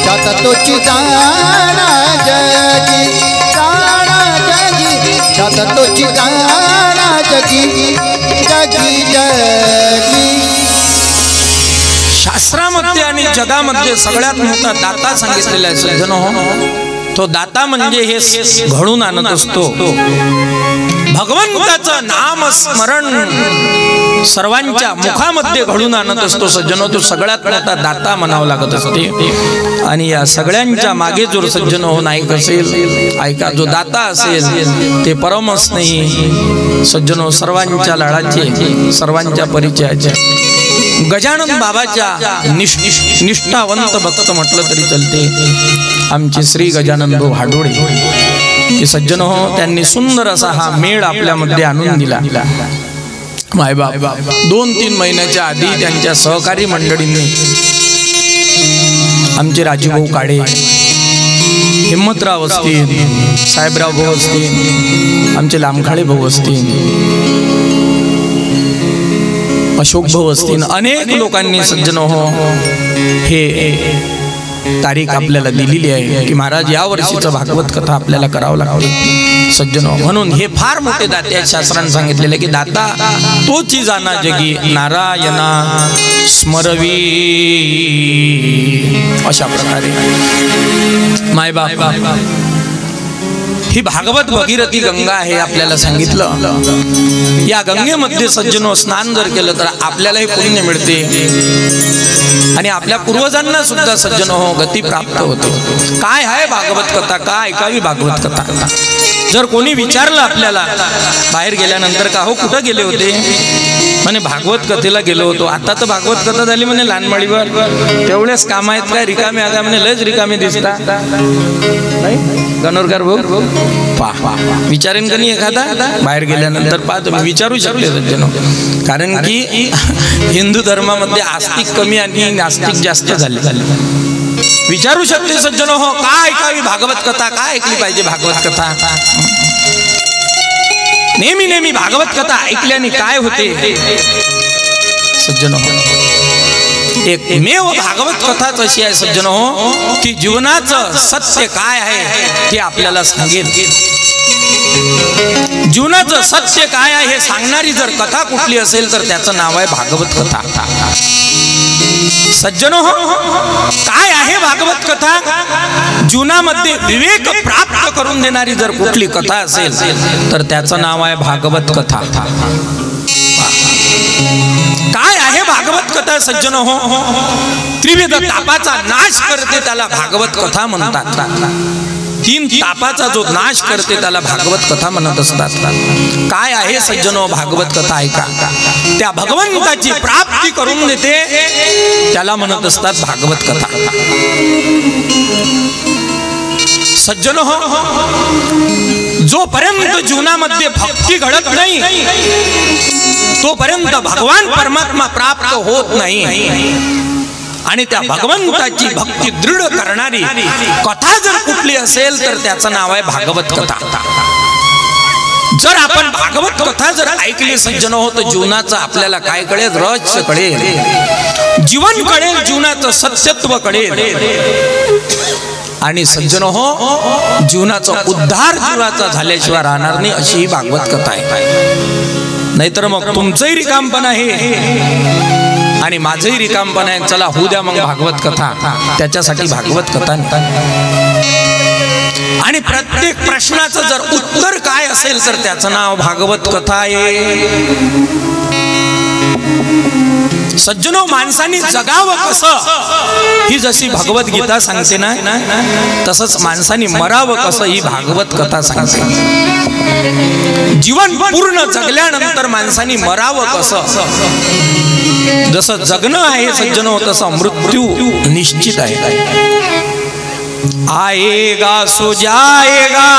दाता तोची जाणा जगी जाणा जगी दाता तोची जाणा जगी जगी जगी. शास्त्रामध्ये आणि जगामध्ये सगळ्यात मोठा दाता सांगितलेला आहे सज्जनो. तो दाता म्हणजे हे घडून आणत असतो. भगवंताचं नाम स्मरण सर्वांच्या मुखामध्ये घडून आणत असतो सज्जनो. तो सगळ्यात मोठा दाता म्हणावा लागत असते. आणि या सगळ्यांच्या मागे जो सज्जनो नायक असेल, ऐका, जो दाता असेल ते परमच नाही सज्जनो, सर्वांच्या लाडाचे, सर्वांच्या परिचयाचे गजानन बाबाच्या निष्ठावंत भक्त म्हटलं तरी चलते. आमचे श्री गजानन भाऊ हाडोळे की सज्जनो, त्यांनी सुंदर असा हा मेळ आपल्यामध्ये आणून दिला. मायबाप 2-3 महिन्याच्या आधी त्यांच्या सहकारी मंडळींनी, आमचे राजूभाऊ काळे, हिम्मतराव असतील, साहेबराव भाऊ असतील, आमचे लामखाळे भाऊ असतील, अशोक भाऊ असतील, अनेक लोकांनी सज्जनो हे तारीख आपल्याला दिलेली आहे की महाराज या वर्षीचं भागवत कथा आपल्याला करावं लागते सज्जनो. म्हणून हे फार मोठे दाते आहेत. शास्त्राने सांगितलेले की दाता तोची जाना जगी नारायणा स्मरवी. अशा प्रकारे मायबाप ही भागवत भगीरथी गंगा आहे आपल्याला सांगितलं. या गंगेमध्ये सज्जनो स्नान जर केलं तर आपल्यालाही पुण्य मिळते आणि आपल्या पूर्वजांना सुद्धा सज्जनो गती प्राप्त होते. काय आहे भागवत कथा, काय ऐकावी भागवत कथा. जर कोणी विचारलं आपल्याला बाहेर गेल्यानंतर का हो कुठं गेले होते, म्हणे भागवत कथेला गेलो होतो. आता तर भागवत कथा झाली म्हणे लहानमाळीवर, तेवढेच काम आहेत काय, रिकामे आगा म्हणे, लयच रिकामे दिसता गणोरकर भाऊ. पहा विचारेन का नाही एखादा बाहेर गेल्यानंतर, पहा तुम्ही विचारू शकले सज्जनो. कारण की हिंदू धर्मामध्ये आस्तिक कमी आणि नास्तिक जास्त झाले. विचारू शकते सज्जनो, हो काय ऐकावी भागवत कथा, काय ऐकली पाहिजे भागवत कथा. नेहमी नेहमी भागवत कथा ऐकल्याने काय होते सज्जनो, एकमेव भागवत कथाच अशी आहे सज्जनो की जीवनाचं सत्य काय आहे ते आपल्याला सांगेल. जीवनाचं सत्य काय आहे हे सांगणारी जर कथा कुठली असेल तर त्याचं नाव आहे भागवत कथा. सज्जनो, काय आहे भागवत कथा? जीवनामध्ये विवेक प्राप्त करून देणारी जर कुठली कथा असेल तर त्याचं नाव आहे भागवत कथा. काय आहे भागवत कथा सज्जनो? त्रिविध तापाचा नाश करते त्याला भागवत कथा म्हणतात. 3 तापाचा जो नाश करते त्याला भागवत कथा म्हणत असतात. काय आहे सज्जनो भागवत कथा? ऐका, त्या भगवंताची प्राप्ती करून देते त्याला म्हणत असतात भागवत कथा. सज्जनो, जोपर्यंत जीवनामध्ये भक्ती घडत नाही तोपर्यंत भगवान परमात्मा प्राप्त होत नाही. आणि त्या भगवंताची भक्ती दृढ करणारी कथा जर कुठली असेल तर त्याचं नाव आहे भागवत कथा. जर आपण भागवत कथा जर ऐकली सज्जनो हो तर जीवनाचं आपल्याला काय कळेल? रहस्य कळेल, जीवन कळेल, जीवनाचं सत्यत्व कळेल. आणि सज्जनो हो, जीवनाचा उद्धार जीवाचा झाल्याशिवाय राहणार नाही अशी ही भागवत कथा आहे. नाहीतर मग तुमचंही रिकामपण आहे आणि माझंही रिकामपण आहे. चला होऊ द्या मग भागवत कथा, त्याच्यासाठी भागवत कथा. आणि प्रत्येक प्रश्नाचं जर उत्तर काय असेल तर त्याचं नाव भागवत कथा आहे. सज्जनो, माणसांनी जगावं कसं ही जशी भगवत गीता सांगते ना, तसंच माणसांनी मरावं कसं ही भागवत कथा सांगते. जीवन पूर्ण जगल्यानंतर माणसांनी मरावं कसं, जसं जगणं आहे सज्जनो तसं मृत्यू निश्चित आहे. आएगा सो जाएगा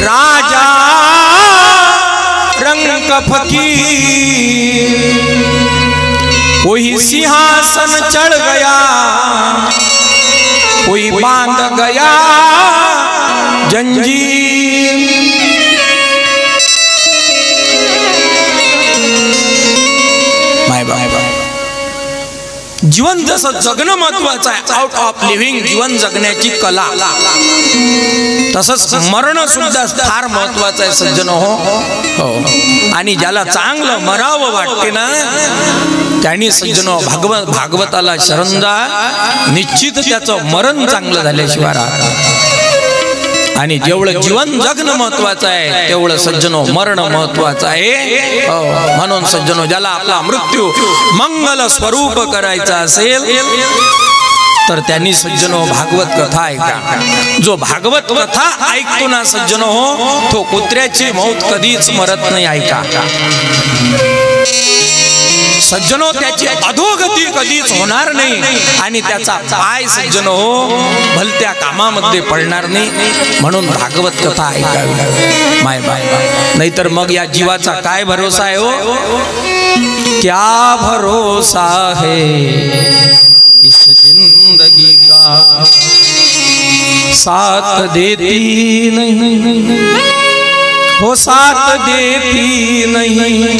राजा रंग फकीर, कोई सिंहासन चढ़ गया कोई बांध गया जंजीर. जीवन जसं जगणं महत्वाचं आहे, आउट ऑफ लिव्हिंग, जीवन जगण्याची कला, तसंच मरण सुद्धा फार महत्वाचं आहे सज्जन हो. आणि ज्याला चांगलं मरावं वाटते ना त्यांनी सज्जन भागवताला शरण जा, निश्चित त्याचं मरण चांगलं झाल्याशिवाय राहत. आणि जेवढं जीवन जगणं महत्वाचं आहे तेवढं सज्जनो मरण महत्वाचं आहे. म्हणून सज्जनो ज्याला आपला मृत्यू मंगल स्वरूप करायचा असेल तर त्यांनी सज्जनो भागवत कथा ऐका. जो भागवत कथा ऐकतो ना सज्जनो हो, तो कुत्र्याची मौत कधीच मरत नाही. ऐका सज्जनो, त्याची अधोगती कधीच होणार नाही आणि त्याचा पाय सज्जनो हो भलत्या कामामध्ये पडणार नाही. म्हणून भागवत कथा ऐकावी माय बाय. नाहीतर मग या जीवाचा काय भरोसा आहे हो? क्या भरोसा है इस जिंदगी का, साथ देती नहीं हो, साथ देती नहीं,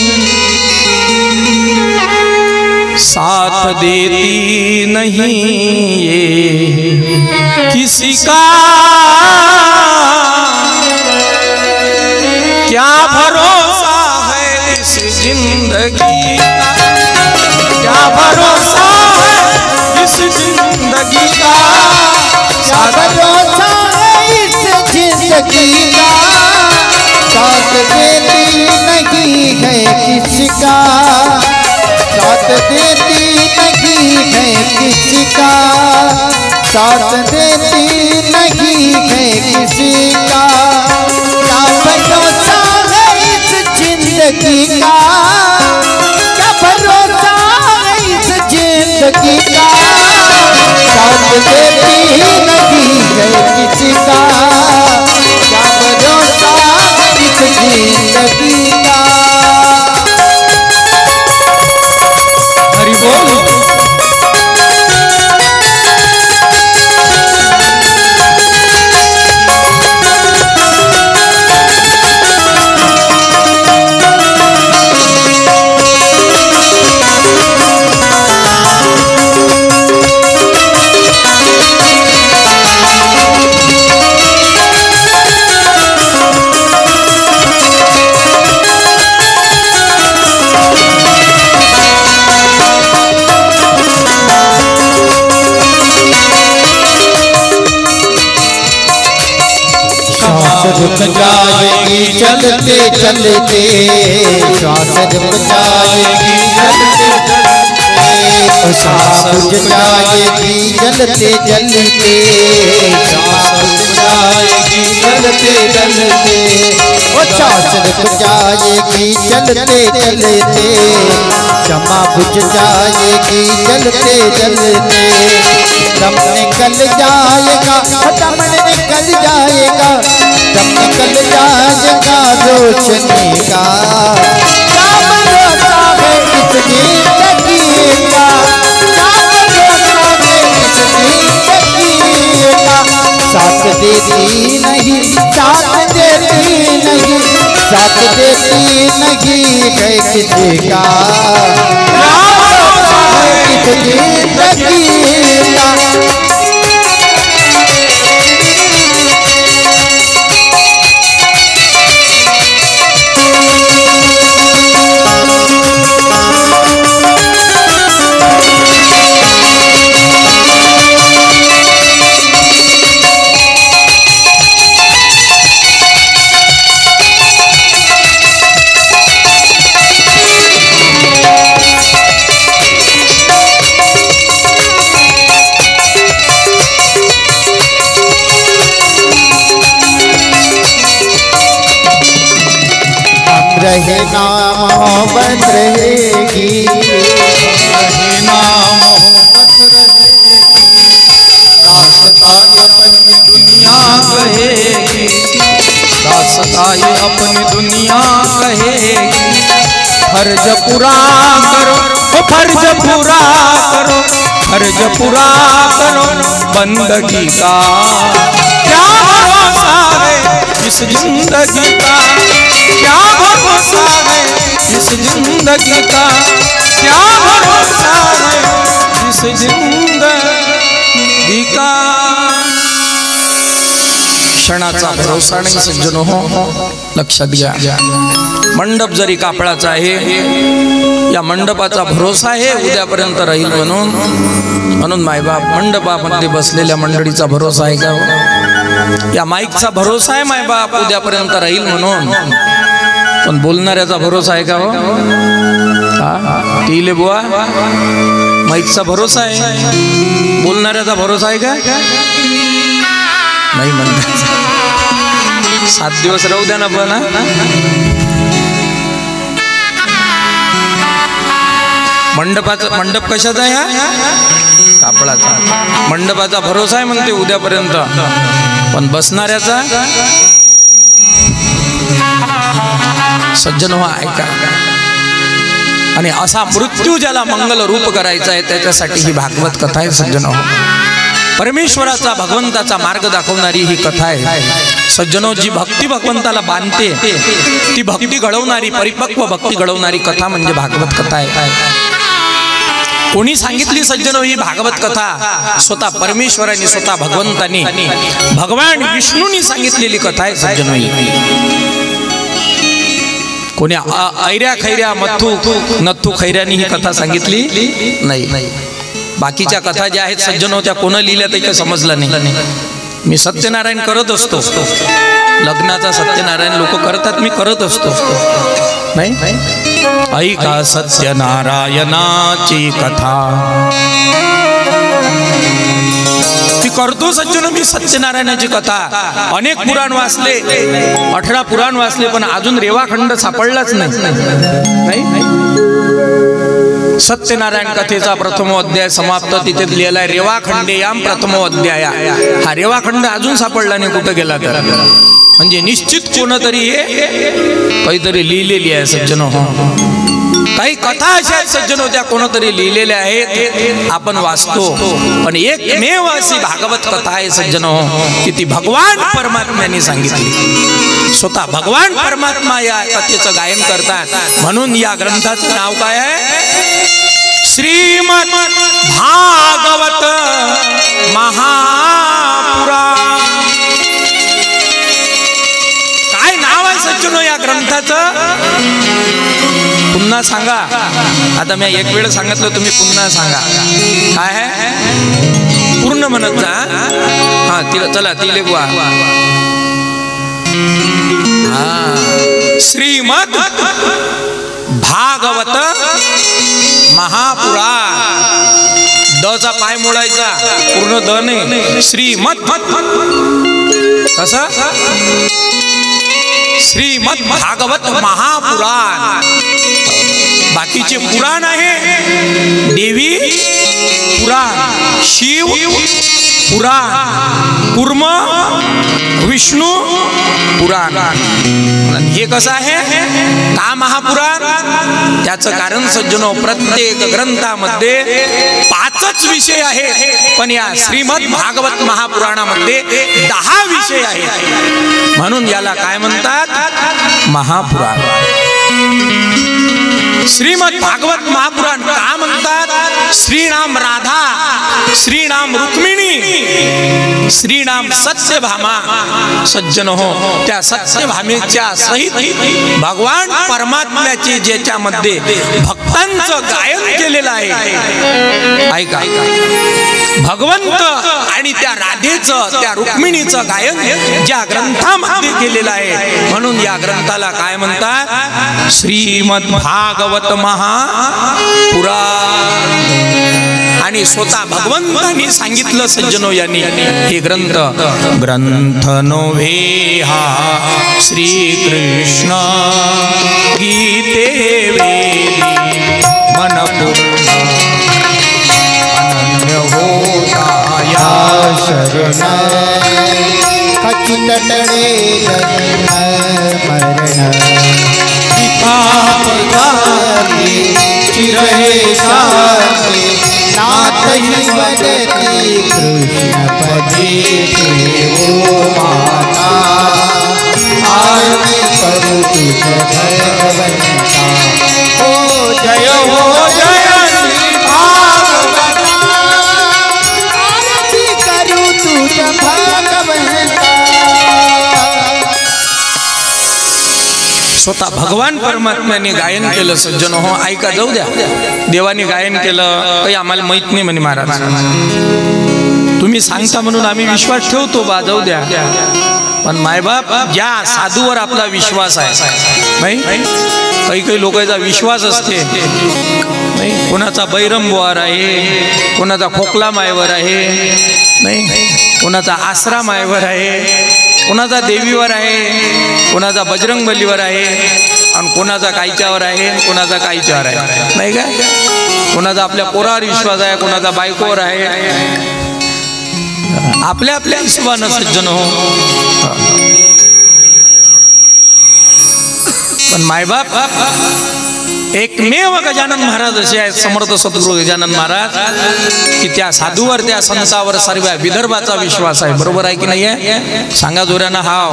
साथ देती नहीं ये किसी का, क्या भरोसा है इस जिंदगी का, क्या भरोसा है इस जिंदगी का, क्या भरोसा है इस जिंदगी का, साथ देती नहीं है किसी का, साथ देती नहीं है किसी का, साथ देती नहीं है किसी का, क्या भरोसा है इस जिंदगी का, क्या भरोसा है इस जिंदगी का, साथ देती नहीं है किसी का, क्या भरोसा है इस जिंदगी का। हरि बोल। रुक जाएगी चलते चलते, श्वास रुक जाएगी चलते चलते, श्वास रुक जाएगी चलते चलते, श्वास रुक जाएगी चलते चलते, श्वास रुक जाएगी चलते चलते, क्षमा बुझ जाएगी चलते चलते, दम निकल जाएगा, दम निकल जाएगा, दम निकल जाएगा रोशनी का, क्या भरोसा है इस जिंदगी का, क्या भरोसा है इस जिंदगी का, साथ देती नहीं, साथ देती नहीं, साथ देती नहीं है किसी का, क्या भरोसा है इस जिंदगी का। रहे ना मोहब्बत रहेगी, रहे ना मोहब्बत रहेगी, दास्तान अपनी दुनिया कहेगी, दास्तान अपनी दुनिया कहेगी, फर्ज पूरा करो, फर्ज पूरा करो, फर्ज पूरा करो बंदगी का, क्या भरोसा है इस जिंदगी का, क्या भरोसा है इस जिंदगी का, क्या भरोसा है जिस जिंदगी का क्षणाचा भरोसा नाही सज्जनो हो, लक्षात घ्या. मंडप जरी कापडाचा आहे, या मंडपाचा भरोसा आहे उद्यापर्यंत राहील म्हणून मायबाप मंडपामध्ये बसलेल्या मंडळीचा भरोसा आहे का? या माईकचा भरोसा आहे मायबाप उद्यापर्यंत राहील म्हणून, पण बोलणाऱ्याचा भरोसा आहे का हो? तिले बुवा माईकचा भरोसा आहे, बोलणाऱ्याचा भरोसा आहे का? नाही म्हणतात. 7 दिवस राहू द्या ना. पण मंडप कशाचा आहे? कापडाचा. मंडपाचा भरोसा आहे म्हणते उद्यापर्यंत, पण बसणाऱ्याचा सज्जन हो ऐका. आणि असा मृत्यू ज्याला मंगल रूप करायचा आहे त्याच्यासाठी ही भागवत कथा आहे सज्जन हो. परमेश्वराचा भगवंताचा मार्ग दाखवणारी ही कथा आहे सज्जनो. जी भक्ती भगवंताला बांधते ती भक्ती घडवणारी, परिपक्व भक्ती घडवणारी कथा म्हणजे भागवत कथा आहे. कोणी सांगितली सज्जनो ही भागवत कथा? स्वतः परमेश्वराने, स्वतः भगवंतानी, भगवान विष्णूंनी सांगितलेली कथा आहे सज्जनो. कोणी ऐऱ्या खैऱ्या नथू खैऱ्यानी ही कथा सांगितली नाही. बाकीच्या कथा ज्या आहेत सज्जनो त्या कोण लिहिल्या ते समजलं नाही. मी सत्यनारायण करत असतो, लग्नाचा सत्यनारायण लोक करतात, मी करत असतो. नाही ऐका सत्यनारायणाची कथा ती करतो सज्जनो. मी सत्यनारायणाची कथा अनेक पुराण वाचले, 18 पुराण वाचले, पण अजून रेवाखंड सापडलाच नाही. सत्यनारायण कथेचा प्रथम अध्याय समाप्त, तिथे लिहिलाय रेवाखंडेयाम प्रथमो अध्याय. हा रेवाखंड अजून सापडला नाही कुठं गेला तर, म्हणजे निश्चित कोणतरी हे काहीतरी लिहिलेली आहे सज्जनो. काही कथा अशा आहेत सज्जनो त्या कोणतरी लिहिलेल्या आहेत, आपण वाचतो. पण एकमेव अशी भागवत कथा आहे सज्जनो की ती भगवान परमात्म्याने सांगितली. स्वतः भगवान परमात्मा या कथेचं गायन करतात. म्हणून या ग्रंथाचं नाव काय आहे? श्रीमद भागवत महापुराण. काय नाव आहे सज्जनो या ग्रंथाचं? पुन्हा सांगा. आता मी एक वेळ सांगितलं, तुम्ही पुन्हा सांगा. काय आहे? पूर्ण म्हणत जा. हा चला तिले बुवा. श्रीमद भागवत महापुराण. दचा पाय मोडायचा, पूर्ण द नाही. श्रीमद कसं? श्रीमद भागवत महापुराण. बाकीचे पुराण आहे देवी पुराण, शिव पुराण, कुर्म विष्णू पुराण. हे कसं आहे का महापुराण? त्याचं कारण सज्जनो प्रत्येक ग्रंथामध्ये 5च विषय आहेत, पण या श्रीमद भागवत महापुराणामध्ये 10 विषय आहेत. म्हणून याला काय म्हणतात? महापुराण. श्रीमद भागवत महापुराण का म्हणतात? श्रीनाम राधा, श्रीनाम रुक्मिणी, श्रीनाम सत्यभामा. सज्जन हो, त्या सत्यभामेच्या सहित भगवान परमात्म्याचे ज्याच्यामध्ये भक्तांचं गायन केलेलं आहे. ऐका, भगवंत आणि त्या राधेचं, त्या रुक्मिणीचं गायन ज्या ग्रंथामध्ये केलेलं आहे, म्हणून या ग्रंथाला काय म्हणतात? श्रीमद भागवत महापुराण. आणि स्वतः भगवंतांनी सांगितलं सज्जनो यांनी हे ग्रंथ नोव्हे हा श्रीकृष्ण गीते वेदी मनपूर्ण अनन्य होता या शरण खचित तडे मरण चिरहे शांती नाथ ही वदती कृष्ण पदे देवो माता आरती करू तुझ भगवंता. ओ जय श्री भागवता. स्वतः भगवान परमात्म्याने गायन केलं सज्जन हो. ऐका, जाऊ द्या, देवाने गायन केलं काही आम्हाला माहित नाही म्हणे महाराज, तुम्ही सांगता म्हणून आम्ही विश्वास ठेवतो बा, जाऊ द्या. पण मायबाप ज्या साधूवर आपला विश्वास आहे, नाही काही काही लोकांचा विश्वास असते नाही, कोणाचा बैरम बुवार आहे, कोणाचा खोकला मायवर आहे नाही, कोणाचा आसरा मायवर आहे, कोणाचा देवीवर आहे, कोणाचा बजरंगबलीवर आहे, आणि कोणाचा कायच्यावर आहे, कोणाचा कायच्यावर आहे नाही काय, कोणाचा आपल्या पोरावर विश्वास आहे, कोणाचा बायकोवर आहे. आपल्या आपल्या हिशोबानं सज्जन हो. पण मायबाप एकमेव गजानन महाराज असे आहेत, समर्थ सद्गुरू गजानन महाराज, की त्या साधूवर त्या संतावर सर्व विदर्भाचा विश्वास आहे. बरोबर आहे की नाही आहे? सांगा जोऱ्यानं. हाव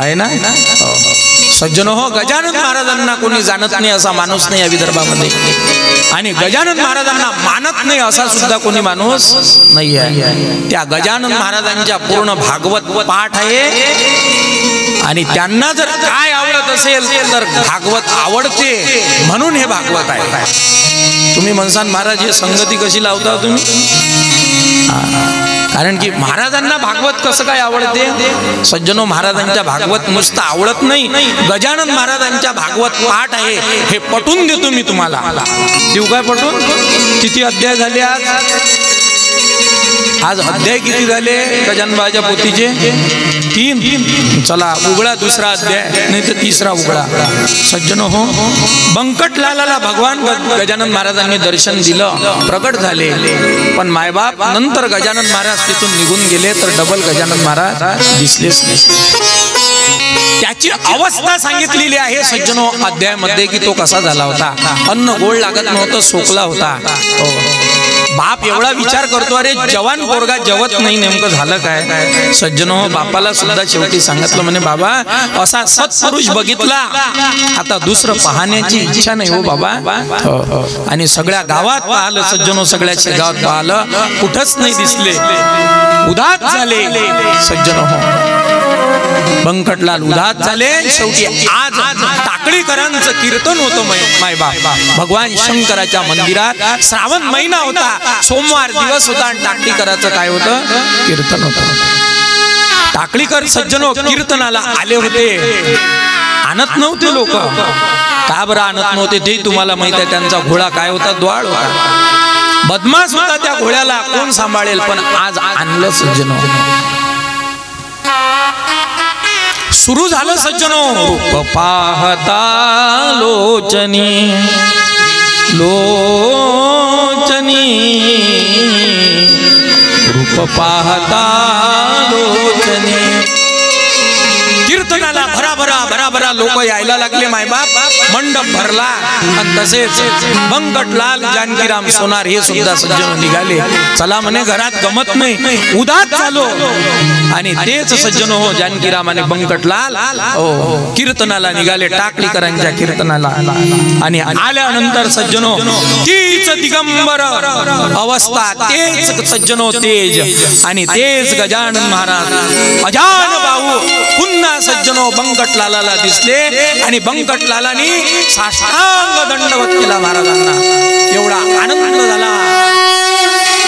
आहे ना सज्जन हो. गजानन महाराजांना कोणी जाणत नाही असा माणूस नाही या विदर्भामध्ये, आणि गजानन महाराजांना मानत नाही असा सुद्धा कोणी माणूस नाही आहे. त्या गजानन महाराजांच्या पूर्ण भागवत पाठ आहे, आणि त्यांना जर काय आवडत असेल तर भागवत आवडते म्हणून हे भागवत आहे. तुम्ही म्हणसान महाराज हे संगती कशी लावता तुम्ही? कारण की महाराजांना भागवत कसं काय आवडते? सज्जनो, महाराजांच्या भागवत नुसतं आवडत नाही, गजानन महाराजांच्या भागवत पाठ आहे हे पटवून देतो मी तुम्हाला. देऊ काय पटवून? किती अध्याय झाले आज अध्याय किती झाले गजानन बाबाच्या पोथीचे? 3. चला उघडा दुसरा अध्याय, नाही तर तिसरा उघडा. सज्जनो हो, बंकटलालाला भगवान गजानन महाराजांनी दर्शन दिलं, प्रकट झाले. पण मायबाप नंतर गजानन महाराज तिथून निघून गेले तर डबल गजानन महाराज दिसलेच नाही. त्याची अवस्था सांगितलेली आहे सज्जनो अध्यायामध्ये, की तो कसा झाला होता. अन्न गोड लागत नव्हतं, सोकला होता. बाप एवढा विचार करतो, अरे जवान पोरगा जेवत नाही, नेमकं झालं काय? सज्जनो, बापाला सुद्धा शेवटी सांगितलं म्हणे, बाबा असा सत्पुरुष बघितला, आता दुसरं पाहण्याची इच्छा नाही हो बाबा. आणि सगळ्या गावात पाहिलं सज्जनो, सगळ्या शेगावात पाहिलं, कुठंच नाही दिसले. उदास झाले सज्जनो हो. बंकटलाल उदास झाले. शेवटी आज टाकळीकरांचं कीर्तन होतं मायबाप भगवान शंकराच्या मंदिरात. श्रावण महिना होता, सोमवार दिवस होता, आणि टाकळीकराचं काय होतं? कीर्तन होतं. टाकळीकर सज्जनो कीर्तनाला आले होते, आणत नव्हते लोक. का बरं आणत नव्हते ते तुम्हाला माहित आहे. त्यांचा घोडा काय होता? द्वाळ होता, बदमाश होता. त्या घोड्याला कोण सांभाळेल? पण आज आणलं सज्जनो. सुरू झालं सज्जनो. रूप पाहता लोचनी लोचनी, रूप पाहता लोचनी. कीर्तनाला भराभरा लोक यायला लागले मायबाप. मंडप भरला, आणि तसेच बंकटलाल, जानकीराम सोनार हे सुद्धा सज्जन निघाले. चला म्हणे, घरात गमत नाही, उदास झालो. आणि तेच सज्जन हो, जानकीराम आणि बंकटलाल कीर्तनाला निघाले, टाकळीकरांच्या कीर्तनाला. आणि आल्यानंतर सज्जनो तीच दिगंबर अवस्था, तेच सज्जनो तेज, आणि तेच गजानन महाराज अजान बाहू पुन्हा सज्जनो बंकटलालाला दिसले. आणि बंकटलालानी साष्टांग दंडवत केला महाराजांना. एवढा आनंद झाला.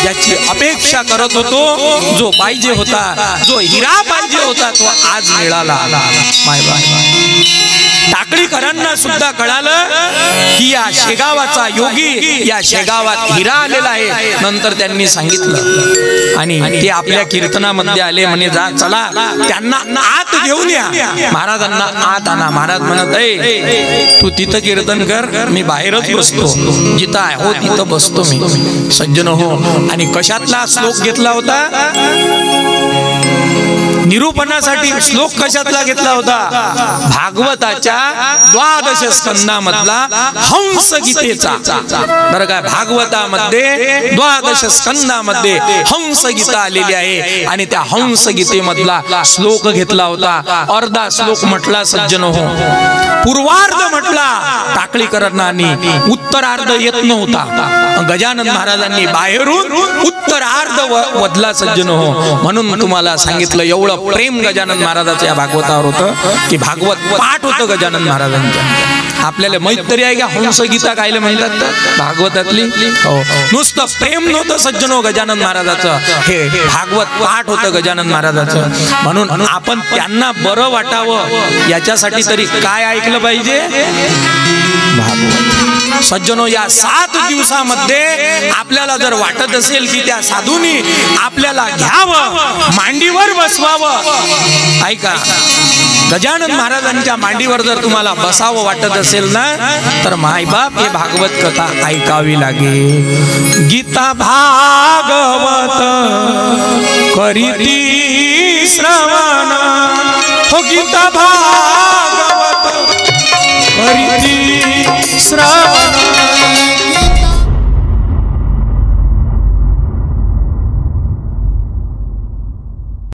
ज्याची अपेक्षा करत होतो, जो पाहिजे होता, जो हिरा पाहिजे होता, तो आज मिळाला. टाकळीकरांना सुद्धा कळालं की या शेगावाचा योगी, या शेगावात हिरा आलेला आहे. नंतर त्यांनी सांगितलं, आणि ते आपल्या कीर्तनामध्ये आले. म्हणे, जा चला त्यांना आत घेऊन या. महाराजांना आत आणा. महाराज म्हणत, ए तू तिथं कीर्तन कर, मी बाहेरच बसतो, जिथं आहे हो तिथं बसतो मी. सज्जन हो. आणि कशातला श्लोक घेतला होता? निरूपणासाठी श्लोक कशातला घेतला होता? भागवताच्या 12 स्कंदामधला हंस गीतेचा. बरं काय, भागवतामध्ये 12 स्कंदामध्ये हंस गीता आलेली आहे, आणि त्या हंस गीतेमधला श्लोक घेतला होता. अर्धा श्लोक म्हटला सज्जन हो, पूर्वार्ध म्हटला टाकळीकरांना, उत्तरार्ध येत नव्हता. गजानन महाराजांनी बाहेरून उत्तरार्ध वदला सज्जन हो. म्हणून तुम्हाला सांगितलं एवढं प्रेम गजानन महाराजाचं या भागवतावर होतं की भागवत पाठ होतं गजानन महाराजांच्या. आपल्याला माहित तरी आहे का हंस गीता कायले म्हणतात भागवतातली. हो, नुसतं प्रेम नव्हतं सज्जनो गजानन महाराजाचं, हे भागवत पाठ होतं गजानन महाराजाचं. म्हणून आपण त्यांना बरं वाटावं याच्यासाठी तरी काय ऐकलं पाहिजे, भागवत. सज्जनो, या 7 दिवसामध्ये आपल्याला जर वाटत असेल की त्या साधूंनी आपल्याला घ्यावं, मांडीवर बसवावं, ऐका, गजानन महाराजांच्या मांडीवर जर तुम्हाला बसावं वाटत असेल ना, तर मायबाप हे भागवत कथा ऐकावी लागेल. गीता भागवत करीती श्रवण, हो गीता